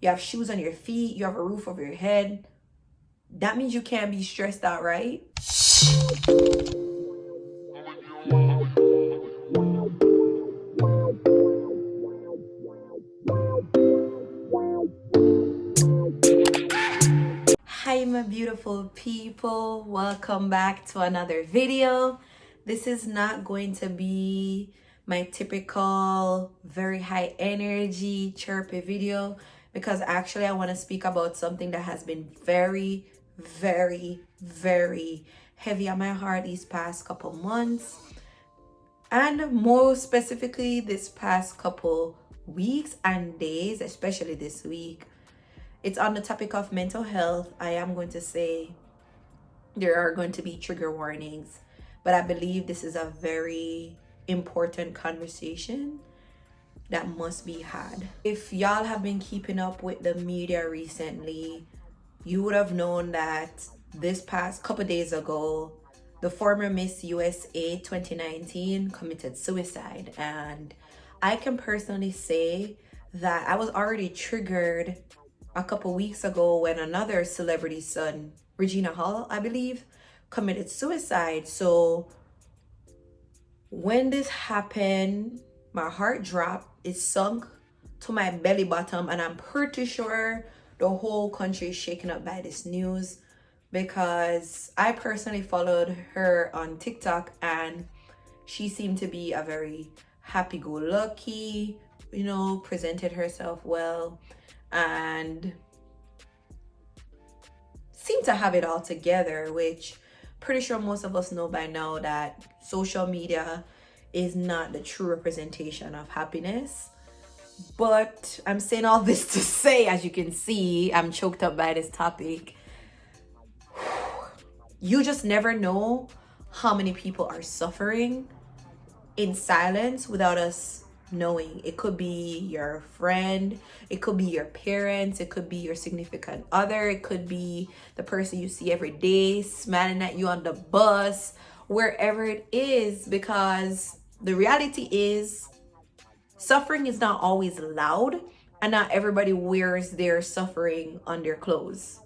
you have shoes on your feet, you have a roof over your head. That means you can't be stressed out, right? Hi, my beautiful people. Welcome back to another video. This is not going to be my typical very high energy chirpy video, because actually I want to speak about something that has been very heavy on my heart these past couple months, and more specifically this past couple weeks and days, especially this week. It's on the topic of mental health. I am going to say there are going to be trigger warnings, but I believe this is a very important conversation that must be had. If y'all have been keeping up with the media recently, you would have known that this past couple days ago, the former Miss USA 2019 committed suicide. And I can personally say that I was already triggered a couple weeks ago when another celebrity son, Regina Hall, I believe, committed suicide. So when this happened, my heart dropped. It sunk to my belly bottom, and I'm pretty sure the whole country is shaken up by this news, because I personally followed her on TikTok and she seemed to be a very happy-go-lucky, presented herself well and seem to have it all together, which pretty sure most of us know by now that social media is not the true representation of happiness. But I'm saying all this to say, as you can see, I'm choked up by this topic. You just never know how many people are suffering in silence without us knowing. It could be your friend, it could be your parents, it could be your significant other, it could be the person you see every day smiling at you on the bus, wherever it is, because the reality is suffering is not always loud, and not everybody wears their suffering on their clothes.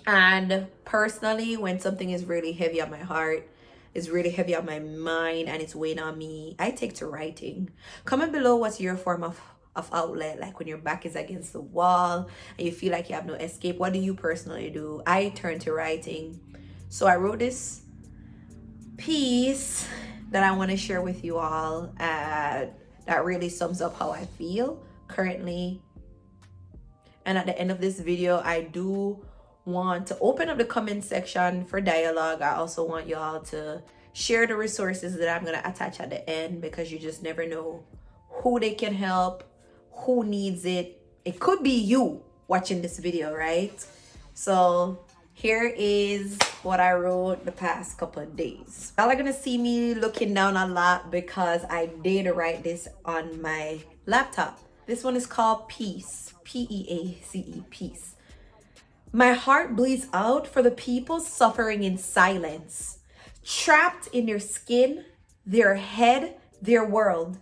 And personally, when something is really heavy on my heart, is really heavy on my mind, and it's weighing on me, I take to writing. Comment below what's your form of outlet. Like when your back is against the wall and you feel like you have no escape, what do you personally do? I turn to writing. So I wrote this piece that I want to share with you all, that really sums up how I feel currently. And at the end of this video, I do want to open up the comment section for dialogue. I also want y'all to share the resources that I'm going to attach at the end, because you just never know who they can help, who needs it. It could be you watching this video, right? So here is what I wrote the past couple of days. Y'all are going to see me looking down a lot because I did write this on my laptop. This one is called Peace, P-E-A-C-E, Peace. My heart bleeds out for the people suffering in silence, trapped in their skin, their head, their world.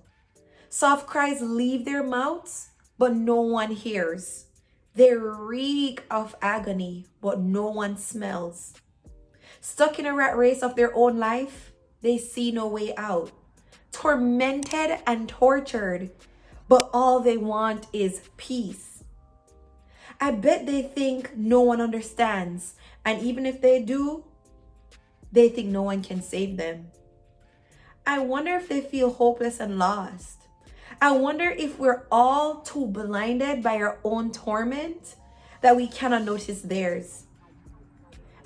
Soft cries leave their mouths, but no one hears. They reek of agony, but no one smells. Stuck in a rat race of their own life, they see no way out. Tormented and tortured, but all they want is peace. I bet they think no one understands, and even if they do, they think no one can save them. I wonder if they feel hopeless and lost. I wonder if we're all too blinded by our own torment that we cannot notice theirs.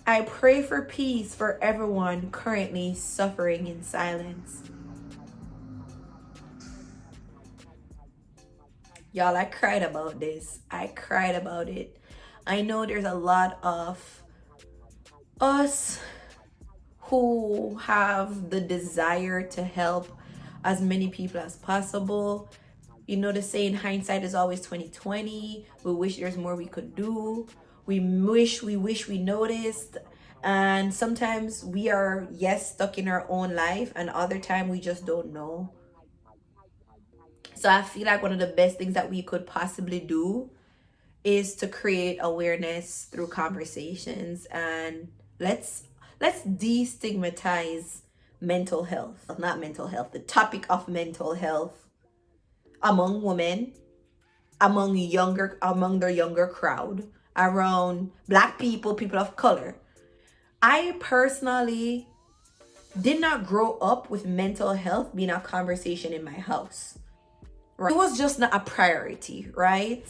I pray for peace for everyone currently suffering in silence. Y'all, I cried about this. I cried about it. I know there's a lot of us who have the desire to help as many people as possible. You know the saying, hindsight is always 20/20. We wish there's more we could do. We wish we noticed. And sometimes we are, yes, stuck in our own life, and other time we just don't know. So I feel like one of the best things that we could possibly do is to create awareness through conversations, and let's destigmatize mental health, not mental health, the topic of mental health among women, among the younger crowd, around Black people, people of color. I personally did not grow up with mental health being a conversation in my house. Right? It was just not a priority, right?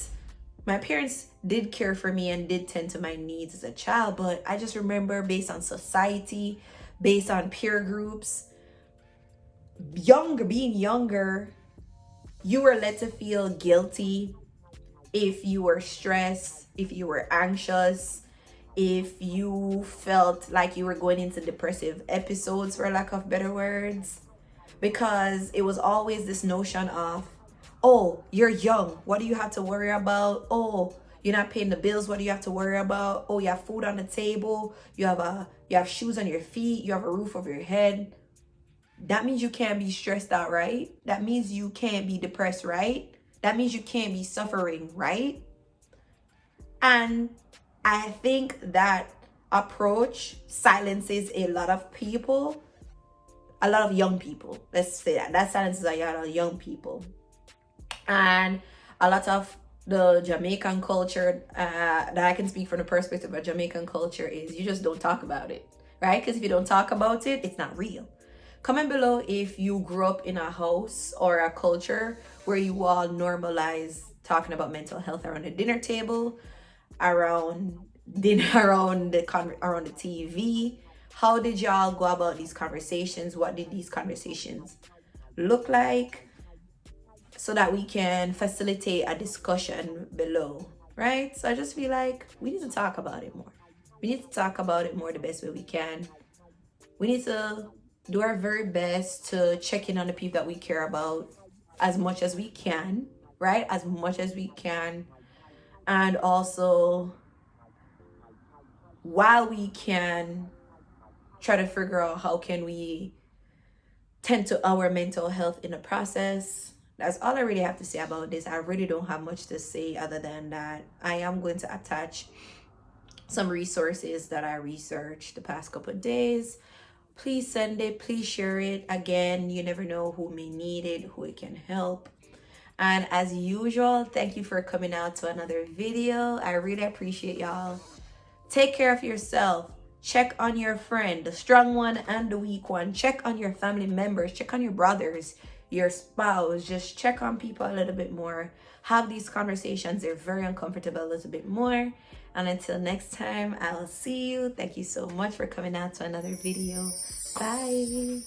My parents did care for me and did tend to my needs as a child, but I just remember, based on society, based on peer groups, being younger, you were led to feel guilty if you were stressed, if you were anxious, if you felt like you were going into depressive episodes, for lack of better words, because it was always this notion of, oh, you're young, what do you have to worry about? Oh, you're not paying the bills, what do you have to worry about? Oh, you have food on the table, you have shoes on your feet, you have a roof over your head. That means you can't be stressed out, right? That means you can't be depressed, right? That means you can't be suffering, right? And I think that approach silences a lot of people, a lot of young people. Let's say that silences a lot of young people. And a lot of the Jamaican culture, that I can speak from the perspective of Jamaican culture, is you just don't talk about it, right? Because if you don't talk about it, it's not real. Comment below if you grew up in a house or a culture where you all normalize talking about mental health around the dinner table, around around the TV. How did y'all go about these conversations? What did these conversations look like? So that we can facilitate a discussion below, right? So I just feel like we need to talk about it more. We need to talk about it more the best way we can. We need to do our very best to check in on the people that we care about as much as we can, right? As much as we can. And also, while we can, try to figure out how can we tend to our mental health in the process. That's all I really have to say about this. I really don't have much to say other than that I am going to attach some resources that I researched the past couple of days. Please send it, please share it. Again, you never know who may need it, who it can help. And as usual, thank you for coming out to another video. I really appreciate y'all. Take care of yourself. Check on your friend, the strong one and the weak one. Check on your family members. Check on your brothers, your spouse. Just check on people a little bit more. Have these conversations. They're very uncomfortable a little bit more. And until next time, I'll see you. Thank you so much for coming out to another video. Bye.